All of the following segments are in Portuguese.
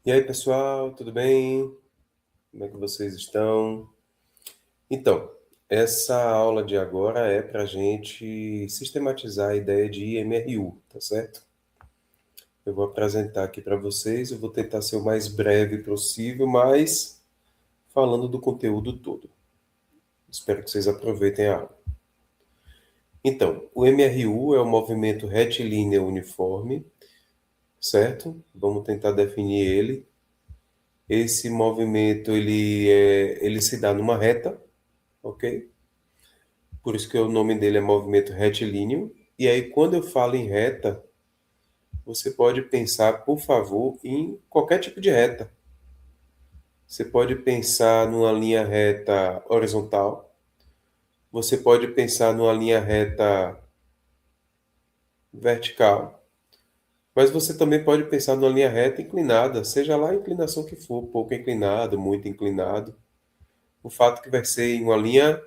E aí, pessoal, tudo bem? Como é que vocês estão? Então, essa aula de agora é para a gente sistematizar a ideia de IMRU, tá certo? Eu vou apresentar aqui para vocês, eu vou tentar ser o mais breve possível, mas falando do conteúdo todo. Espero que vocês aproveitem a aula. Então, o MRU é o movimento retilíneo uniforme, certo? Vamos tentar definir ele. Esse movimento ele se dá numa reta, ok? Por isso que o nome dele é movimento retilíneo. E aí, quando eu falo em reta, você pode pensar, por favor, em qualquer tipo de reta. Você pode pensar numa linha reta horizontal, você pode pensar numa linha reta vertical, mas você também pode pensar numa linha reta inclinada, seja lá a inclinação que for, pouco inclinado, muito inclinado. O fato é que vai ser em uma linha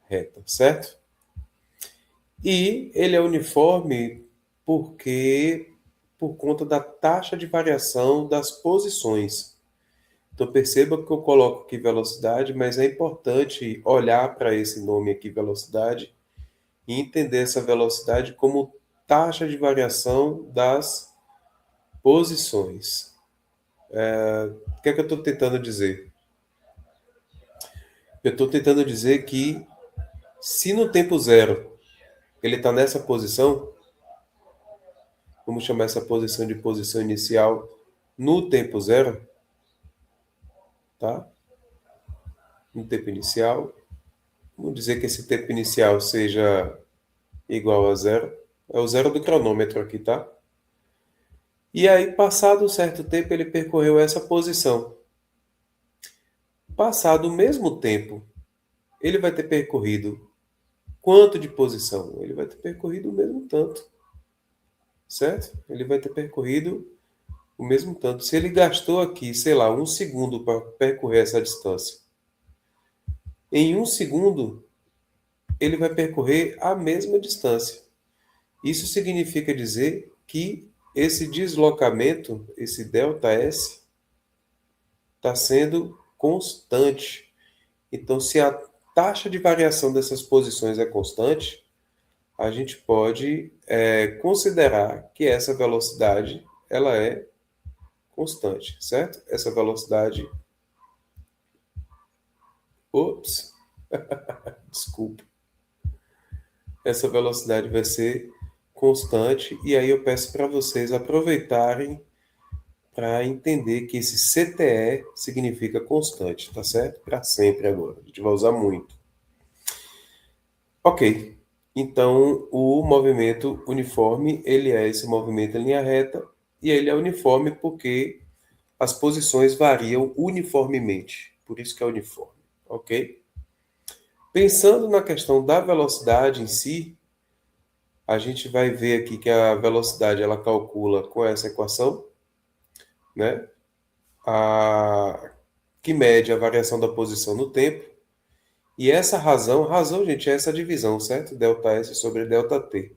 reta, certo? E ele é uniforme porque por conta da taxa de variação das posições. Então perceba que eu coloco aqui velocidade, mas é importante olhar para esse nome aqui, velocidade, e entender essa velocidade como taxa de variação das posições. O que é que eu estou tentando dizer? Eu estou tentando dizer que se no tempo zero ele está nessa posição, vamos chamar essa posição de posição inicial no tempo zero, tá? No tempo inicial. Vamos dizer que esse tempo inicial seja igual a zero. É o zero do cronômetro aqui, tá? E aí, passado um certo tempo, ele percorreu essa posição. Passado o mesmo tempo, ele vai ter percorrido quanto de posição? Ele vai ter percorrido o mesmo tanto, certo? Ele vai ter percorrido o mesmo tanto. Se ele gastou aqui, sei lá, um segundo para percorrer essa distância, em um segundo, ele vai percorrer a mesma distância. Isso significa dizer que esse deslocamento, esse ΔS, está sendo constante. Então, se a taxa de variação dessas posições é constante, a gente pode considerar que essa velocidade ela é constante, certo? Essa velocidade, ops, desculpa, essa velocidade vai ser constante e aí eu peço para vocês aproveitarem para entender que esse CTE significa constante, tá certo? Para sempre agora. A gente vai usar muito. Ok. Então, o movimento uniforme, ele é esse movimento em linha reta, e ele é uniforme porque as posições variam uniformemente. Por isso que é uniforme, ok? Pensando na questão da velocidade em si, a gente vai ver aqui que a velocidade ela calcula com essa equação, né? A, que mede a variação da posição no tempo. E essa razão, gente, é essa divisão, certo? Delta S sobre delta T.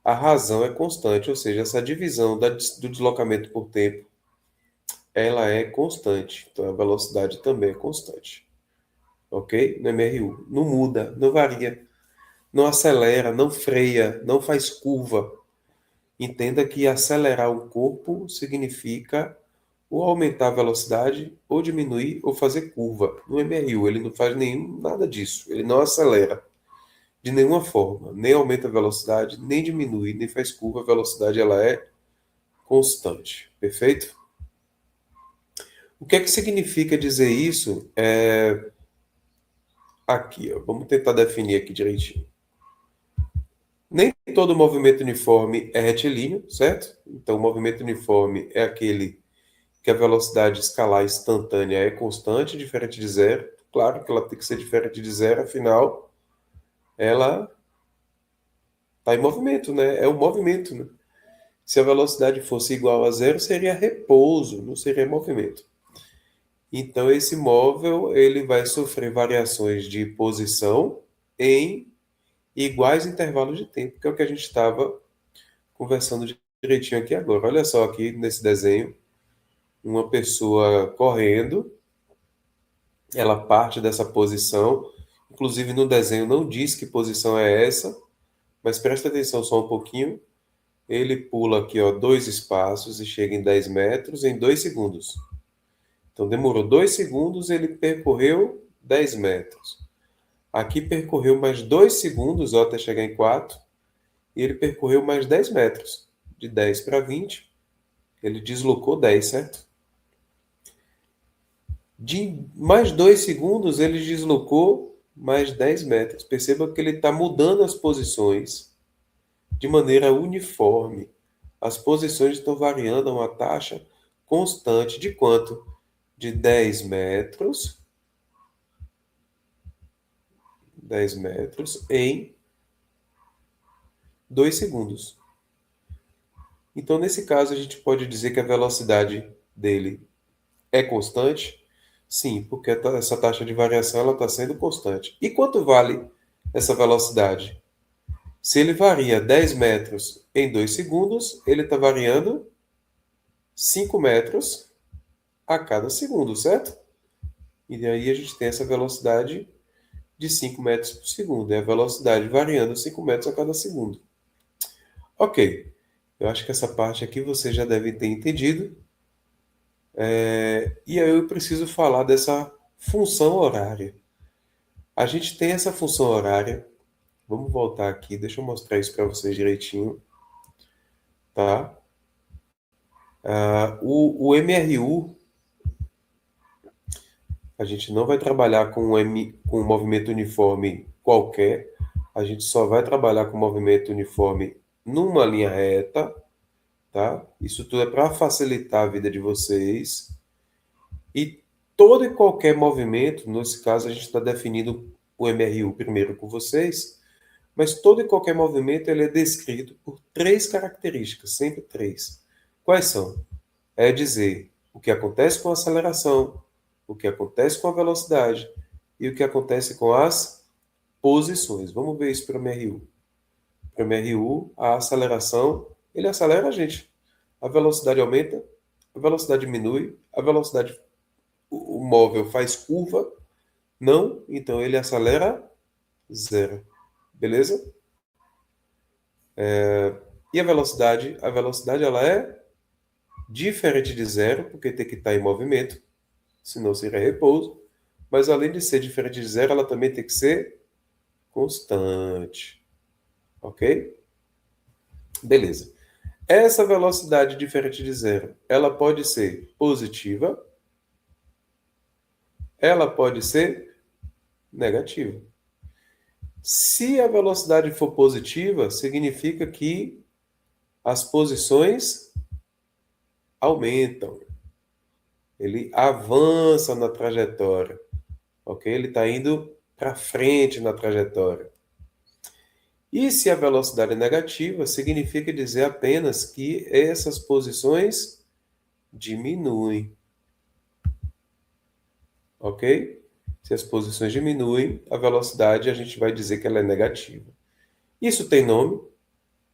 A razão é constante, ou seja, essa divisão do deslocamento por tempo, ela é constante. Então, a velocidade também é constante. Ok? No MRU. Não muda, não varia, não acelera, não freia, não faz curva. Entenda que acelerar o corpo significa ou aumentar a velocidade, ou diminuir, ou fazer curva. No MRU, ele não faz nada disso. Ele não acelera de nenhuma forma. Nem aumenta a velocidade, nem diminui, nem faz curva. A velocidade ela é constante. Perfeito? O que é que significa dizer isso? Aqui, ó, vamos tentar definir aqui direitinho. Nem todo movimento uniforme é retilíneo, certo? Então, o movimento uniforme é aquele que a velocidade escalar instantânea é constante, diferente de zero. Claro que ela tem que ser diferente de zero, afinal, ela está em movimento, né? É o movimento, né? Se a velocidade fosse igual a zero, seria repouso, não seria movimento. Então, esse móvel ele vai sofrer variações de posição em iguais intervalos de tempo, que é o que a gente estava conversando direitinho aqui agora. Olha só aqui nesse desenho. uma pessoa correndo, ela parte dessa posição, inclusive no desenho não diz que posição é essa, mas presta atenção só um pouquinho. Ele pula aqui, ó, 2 espaços e chega em 10 metros em 2 segundos. Então demorou 2 segundos, ele percorreu 10 metros. Aqui percorreu mais 2 segundos, ó, até chegar em 4, e ele percorreu mais 10 metros. De 10 para 20, ele deslocou 10, certo? De mais 2 segundos, ele deslocou mais 10 metros. Perceba que ele está mudando as posições de maneira uniforme. As posições estão variando a uma taxa constante de quanto? De 10 metros. 10 metros em 2 segundos. Então, nesse caso, a gente pode dizer que a velocidade dele é constante? Sim, porque essa taxa de variação está sendo constante. E quanto vale essa velocidade? Se ele varia 10 metros em 2 segundos, ele está variando 5 metros a cada segundo, certo? E daí a gente tem essa velocidade de 5 metros por segundo. É a velocidade variando 5 metros a cada segundo. Ok. Eu acho que essa parte aqui você já deve ter entendido. E aí eu preciso falar dessa função horária. A gente tem essa função horária. Vamos voltar aqui, deixa eu mostrar isso para vocês direitinho. Tá? O MRU, a gente não vai trabalhar com um movimento uniforme qualquer. A gente só vai trabalhar com movimento uniforme numa linha reta. Tá? Isso tudo é para facilitar a vida de vocês. E todo e qualquer movimento, nesse caso a gente está definindo o MRU primeiro com vocês, mas todo e qualquer movimento ele é descrito por 3 características, sempre 3. Quais são? É dizer o que acontece com a aceleração, o que acontece com a velocidade e o que acontece com as posições. Vamos ver isso para o MRU. Para o MRU, a aceleração, ele acelera a gente. A velocidade aumenta, a velocidade diminui, a velocidade, o móvel faz curva, não, então ele acelera 0. Beleza? E a velocidade? A velocidade ela é diferente de 0, porque tem que estar em movimento, senão seria repouso. Mas além de ser diferente de 0, ela também tem que ser constante. Ok? Beleza. Essa velocidade diferente de 0, ela pode ser positiva, ela pode ser negativa. Se a velocidade for positiva, significa que as posições aumentam. Ele avança na trajetória. Ok? Ele está indo para frente na trajetória. E se a velocidade é negativa, significa dizer apenas que essas posições diminuem. Ok? Se as posições diminuem, a velocidade a gente vai dizer que ela é negativa. Isso tem nome,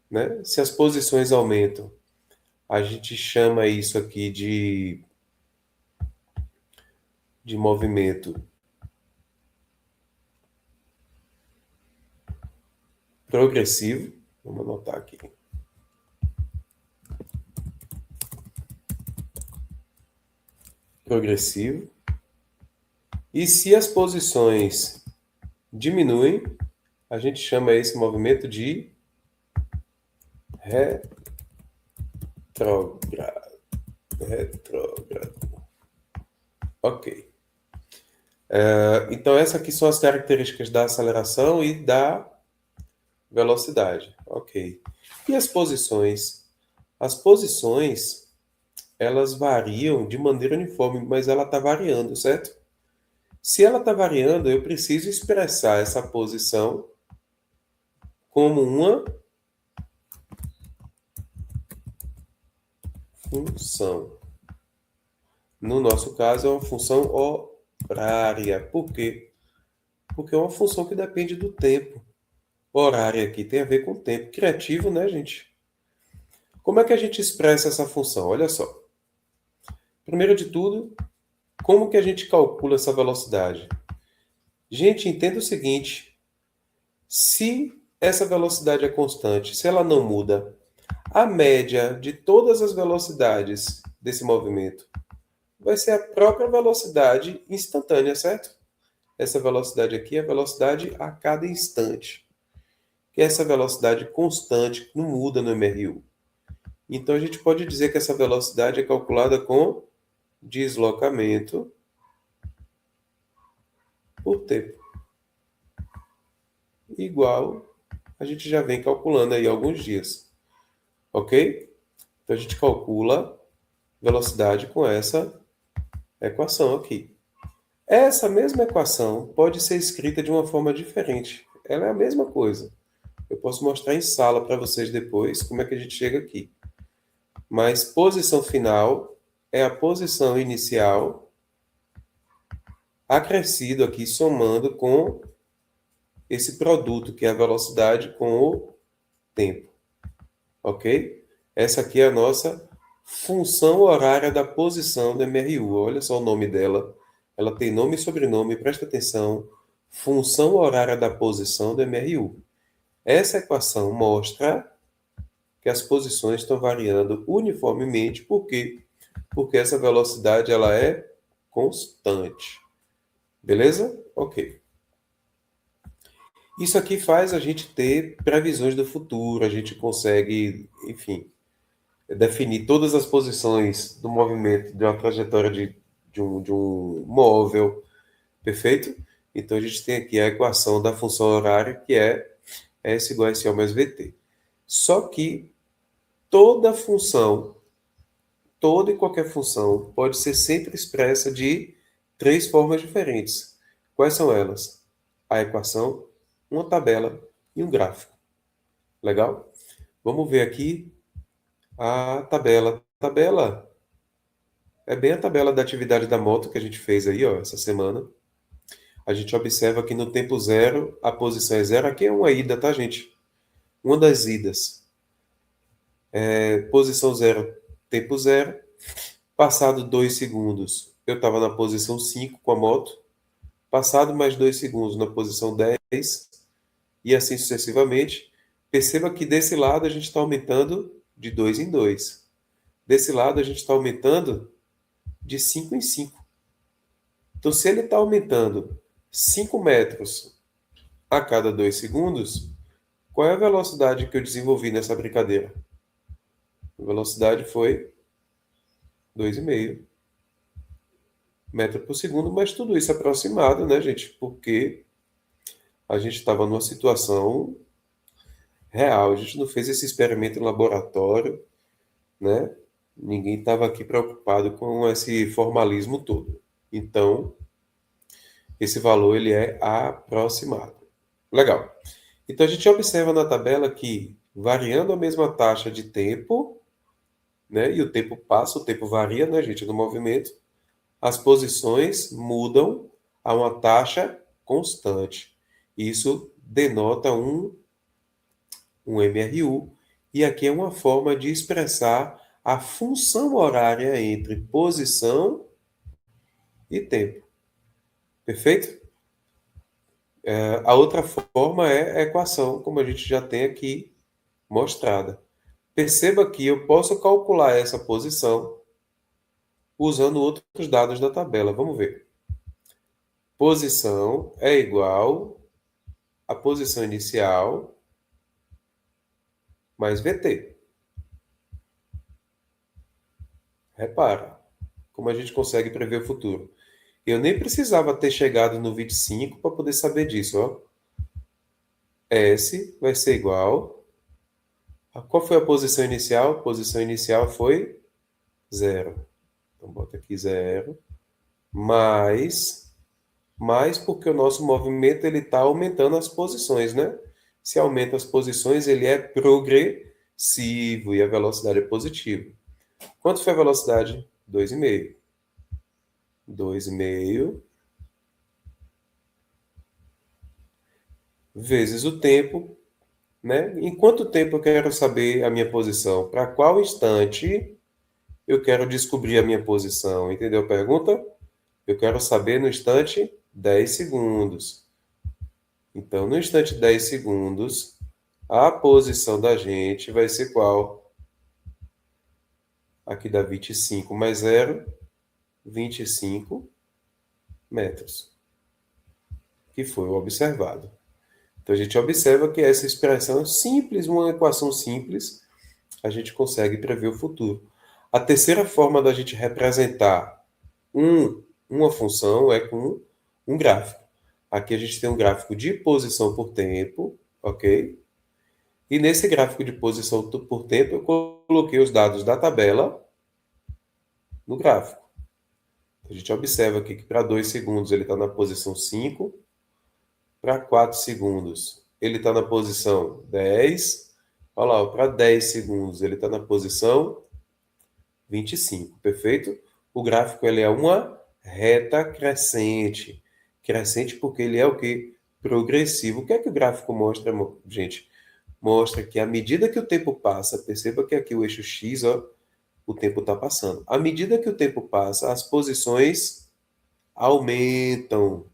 né? Se as posições aumentam, a gente chama isso aqui de movimento progressivo. Vamos anotar aqui. Progressivo. E se as posições diminuem, a gente chama esse movimento de retrógrado. Ok. Então, essas aqui são as características da aceleração e da velocidade. Ok. E as posições? As posições, elas variam de maneira uniforme, mas ela está variando, certo? Se ela está variando, eu preciso expressar essa posição como uma função. No nosso caso, é uma função horária. Por quê? Porque é uma função que depende do tempo. Horária aqui tem a ver com tempo. Criativo, né, gente? Como é que a gente expressa essa função? Olha só. Primeiro de tudo, como que a gente calcula essa velocidade? Gente, entenda o seguinte: se essa velocidade é constante, se ela não muda, a média de todas as velocidades desse movimento vai ser a própria velocidade instantânea, certo? Essa velocidade aqui é a velocidade a cada instante, que é essa velocidade constante que não muda no MRU. Então a gente pode dizer que essa velocidade é calculada com deslocamento por tempo, igual a gente já vem calculando aí há alguns dias, ok? Então a gente calcula velocidade com essa equação aqui. Essa mesma equação pode ser escrita de uma forma diferente. Ela é a mesma coisa. Eu posso mostrar em sala para vocês depois como é que a gente chega aqui. Mas posição final é a posição inicial acrescido aqui somando com esse produto que é a velocidade com o tempo. Ok? Essa aqui é a nossa função horária da posição do MRU. Olha só o nome dela. Ela tem nome e sobrenome, presta atenção. Função horária da posição do MRU. Essa equação mostra que as posições estão variando uniformemente. Por quê? Porque essa velocidade ela é constante. Beleza? Ok. Isso aqui faz a gente ter previsões do futuro, a gente consegue, enfim, definir todas as posições do movimento de uma trajetória de um móvel, perfeito? Então a gente tem aqui a equação da função horária, que é S igual a SO mais VT. Só que toda função, toda e qualquer função, pode ser sempre expressa de três formas diferentes. Quais são elas? A equação, uma tabela e um gráfico. Legal? Vamos ver aqui a tabela. A tabela é bem a tabela da atividade da moto que a gente fez aí, ó, essa semana. A gente observa que no tempo zero, a posição é zero. Aqui é uma ida, tá, gente? Uma das idas. Posição zero, tempo zero. Passado 2 segundos, eu estava na posição 5 com a moto. Passado mais 2 segundos, na posição 10. E assim sucessivamente. Perceba que desse lado a gente está aumentando de 2 em 2. Desse lado a gente está aumentando de 5 em 5. Então, se ele está aumentando 5 metros a cada 2 segundos, qual é a velocidade que eu desenvolvi nessa brincadeira? A velocidade foi 2,5 metros por segundo, mas tudo isso aproximado, né, gente? Porque a gente estava numa situação real, a gente não fez esse experimento em laboratório, né? Ninguém estava aqui preocupado com esse formalismo todo. Então, esse valor ele é aproximado. Legal. Então a gente observa na tabela que variando a mesma taxa de tempo, né, e o tempo passa, o tempo varia, né, gente, no movimento, as posições mudam a uma taxa constante. Isso denota um MRU, e aqui é uma forma de expressar a função horária entre posição e tempo. Perfeito? A outra forma é a equação, como a gente já tem aqui mostrada. Perceba que eu posso calcular essa posição usando outros dados da tabela. Vamos ver. Posição é igual a posição inicial mais VT. Repara como a gente consegue prever o futuro. Eu nem precisava ter chegado no 25 para poder saber disso, ó. S vai ser igual a qual foi a posição inicial? A posição inicial foi 0. Então bota aqui 0 mais porque o nosso movimento ele está aumentando as posições, né? Se aumenta as posições, ele é progressivo e a velocidade é positiva. Quanto foi a velocidade? 2,5. 2,5 vezes o tempo, né? Em quanto tempo eu quero saber a minha posição? Para qual instante Eu quero descobrir a minha posição. Entendeu a pergunta? Eu quero saber no instante 10 segundos. Então, no instante 10 segundos, a posição da gente vai ser qual? Aqui dá 25 mais 0, 25 metros, que foi o observado. Então, a gente observa que essa expressão simples, uma equação simples, a gente consegue prever o futuro. A terceira forma da gente representar uma função é com um gráfico. Aqui a gente tem um gráfico de posição por tempo, ok? E nesse gráfico de posição por tempo, eu coloquei os dados da tabela no gráfico. A gente observa aqui que para 2 segundos ele está na posição 5, para 4 segundos ele está na posição 10, olha lá, para 10 segundos ele está na posição 25, perfeito? O gráfico ele é uma reta crescente. Crescente porque ele é o quê? Progressivo. O que é que o gráfico mostra, gente? Mostra que à medida que o tempo passa, perceba que aqui o eixo X, ó, o tempo está passando. À medida que o tempo passa, as posições aumentam.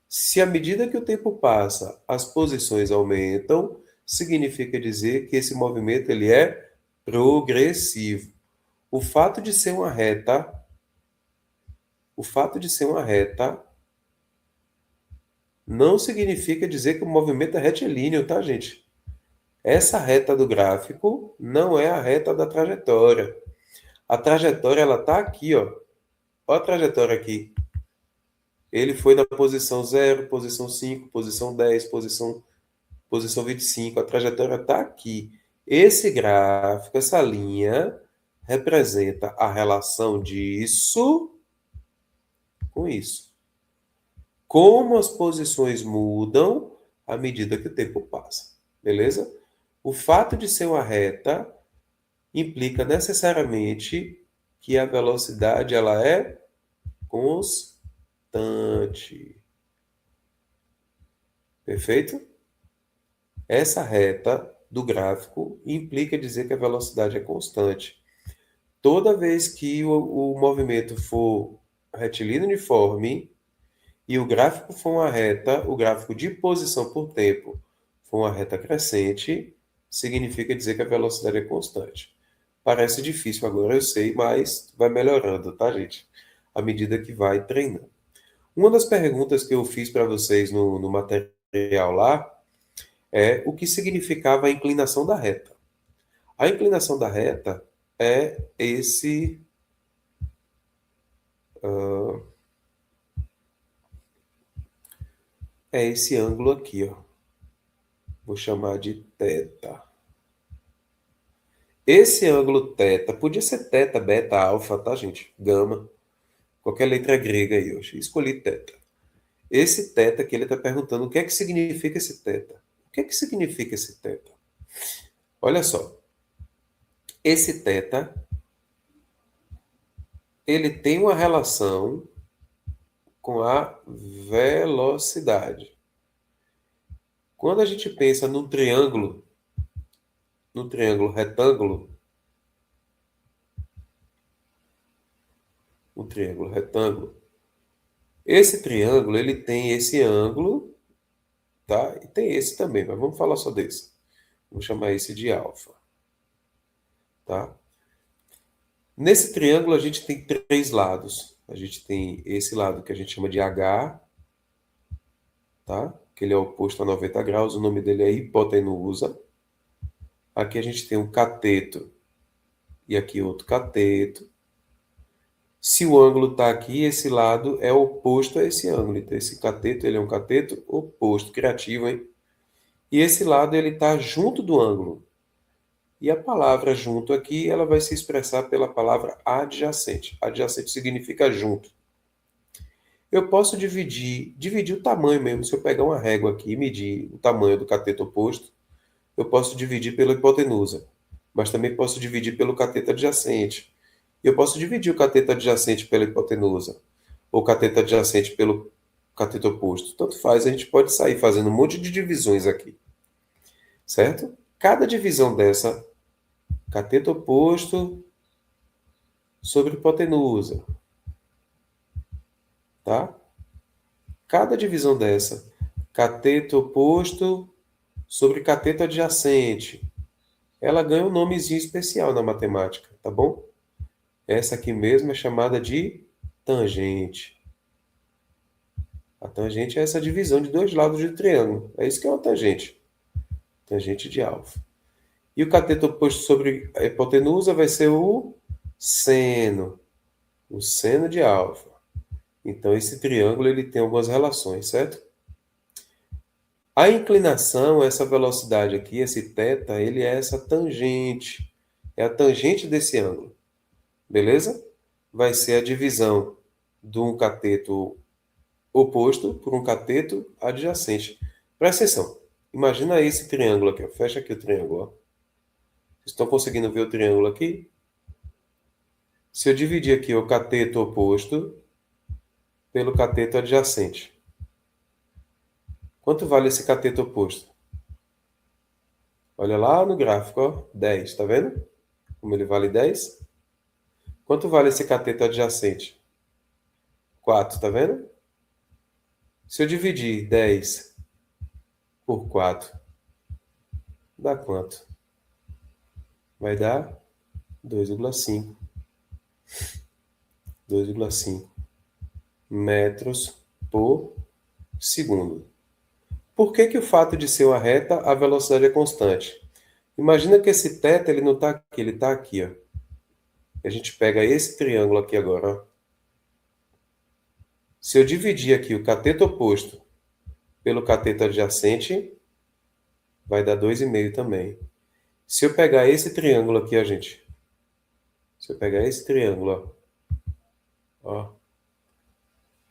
Se à medida que o tempo passa, as posições aumentam, significa dizer que esse movimento ele é progressivo. O fato de ser uma reta, o fato de ser uma reta não significa dizer que o movimento é retilíneo, tá, gente? Essa reta do gráfico não é a reta da trajetória. A trajetória ela tá aqui, ó. Olha a trajetória aqui. Ele foi na posição 0, posição 5, posição 10, posição 25. A trajetória está aqui. Esse gráfico, essa linha, representa a relação disso com isso. Como as posições mudam à medida que o tempo passa. Beleza? O fato de ser uma reta implica necessariamente que a velocidade ela é constante. Perfeito? Essa reta do gráfico implica dizer que a velocidade é constante. Toda vez que o movimento for retilíneo uniforme e o gráfico for uma reta, o gráfico de posição por tempo for uma reta crescente, significa dizer que a velocidade é constante. Parece difícil agora, eu sei, mas vai melhorando, tá, gente? À medida que vai treinando. Uma das perguntas que eu fiz para vocês no material lá é o que significava a inclinação da reta. A inclinação da reta é esse ângulo aqui, ó. Vou chamar de θ. Esse ângulo θ, podia ser θ, beta, alfa, tá, gente? Gama. Qualquer letra grega aí, eu escolhi θ. Esse θ que ele está perguntando, o que é que significa esse θ? O que é que significa esse θ? Olha só. Esse θ, ele tem uma relação com a velocidade. Quando a gente pensa no triângulo retângulo, esse triângulo ele tem esse ângulo, tá? E tem esse também, mas vamos falar só desse. Vou chamar esse de alfa, tá? Nesse triângulo a gente tem 3 lados. A gente tem esse lado que a gente chama de H, tá? Que ele é oposto a 90 graus, o nome dele é hipotenusa. Aqui a gente tem um cateto e aqui outro cateto. Se o ângulo está aqui, esse lado é oposto a esse ângulo. Então, esse cateto, ele é um cateto oposto, criativo, hein? E esse lado, ele está junto do ângulo. E a palavra junto aqui, ela vai se expressar pela palavra adjacente. Adjacente significa junto. Eu posso dividir o tamanho mesmo. Se eu pegar uma régua aqui e medir o tamanho do cateto oposto, eu posso dividir pela hipotenusa. Mas também posso dividir pelo cateto adjacente. Eu posso dividir o cateto adjacente pela hipotenusa, ou cateto adjacente pelo cateto oposto. Tanto faz, a gente pode sair fazendo um monte de divisões aqui. Certo? Cada divisão dessa, cateto oposto sobre hipotenusa, tá? Cada divisão dessa, cateto oposto sobre cateto adjacente, ela ganha um nomezinho especial na matemática, tá bom? Essa aqui mesmo é chamada de tangente. A tangente é essa divisão de dois lados de triângulo. É isso que é uma tangente. Tangente de alfa. E o cateto oposto sobre a hipotenusa vai ser o seno. O seno de alfa. Então, esse triângulo ele tem algumas relações, certo? A inclinação, essa velocidade aqui, esse θ, ele é essa tangente. É a tangente desse ângulo. Beleza? Vai ser a divisão de um cateto oposto por um cateto adjacente. Presta atenção. Imagina esse triângulo aqui. Ó. Fecha aqui o triângulo. Ó. Vocês estão conseguindo ver o triângulo aqui? Se eu dividir aqui o cateto oposto pelo cateto adjacente. Quanto vale esse cateto oposto? Olha lá no gráfico, ó, 10, tá vendo? Como ele vale 10? Quanto vale esse cateto adjacente? 4, tá vendo? Se eu dividir 10 por 4, dá quanto? Vai dar 2,5. 2,5 metros por segundo. Por que que o fato de ser uma reta, a velocidade é constante? Imagina que esse θ, ele não está aqui, ele está aqui, ó. A gente pega esse triângulo aqui agora, ó. Se eu dividir aqui o cateto oposto pelo cateto adjacente, vai dar 2,5 também. Se eu pegar esse triângulo aqui, ó, gente. Se eu pegar esse triângulo, ó.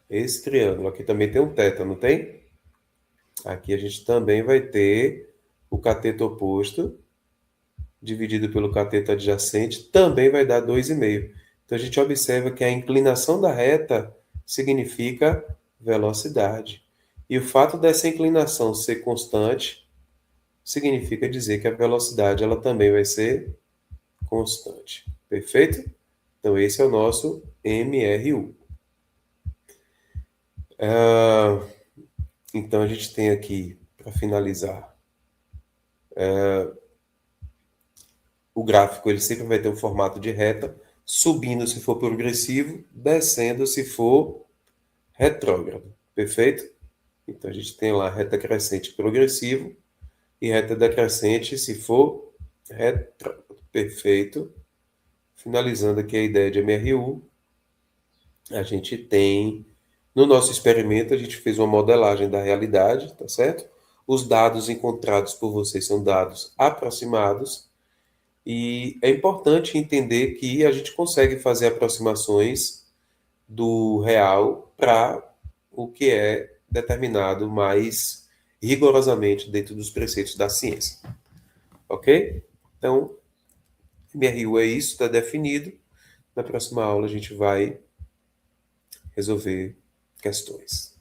Esse triângulo aqui também tem um θ, não tem? Aqui a gente também vai ter o cateto oposto dividido pelo cateto adjacente, também vai dar 2,5. Então a gente observa que a inclinação da reta significa velocidade. E o fato dessa inclinação ser constante significa dizer que a velocidade ela também vai ser constante. Perfeito? Então esse é o nosso MRU. Então a gente tem aqui, para finalizar, o gráfico ele sempre vai ter um formato de reta, subindo se for progressivo, descendo se for retrógrado. Perfeito? Então a gente tem lá reta crescente progressivo e reta decrescente se for retrógrado. Perfeito? Finalizando aqui a ideia de MRU, a gente tem, no nosso experimento, a gente fez uma modelagem da realidade, tá certo? Os dados encontrados por vocês são dados aproximados, e é importante entender que a gente consegue fazer aproximações do real para o que é determinado mais rigorosamente dentro dos preceitos da ciência. Ok? Então, MRU é isso, está definido. Na próxima aula a gente vai resolver questões.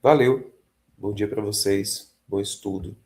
Valeu, bom dia para vocês, bom estudo.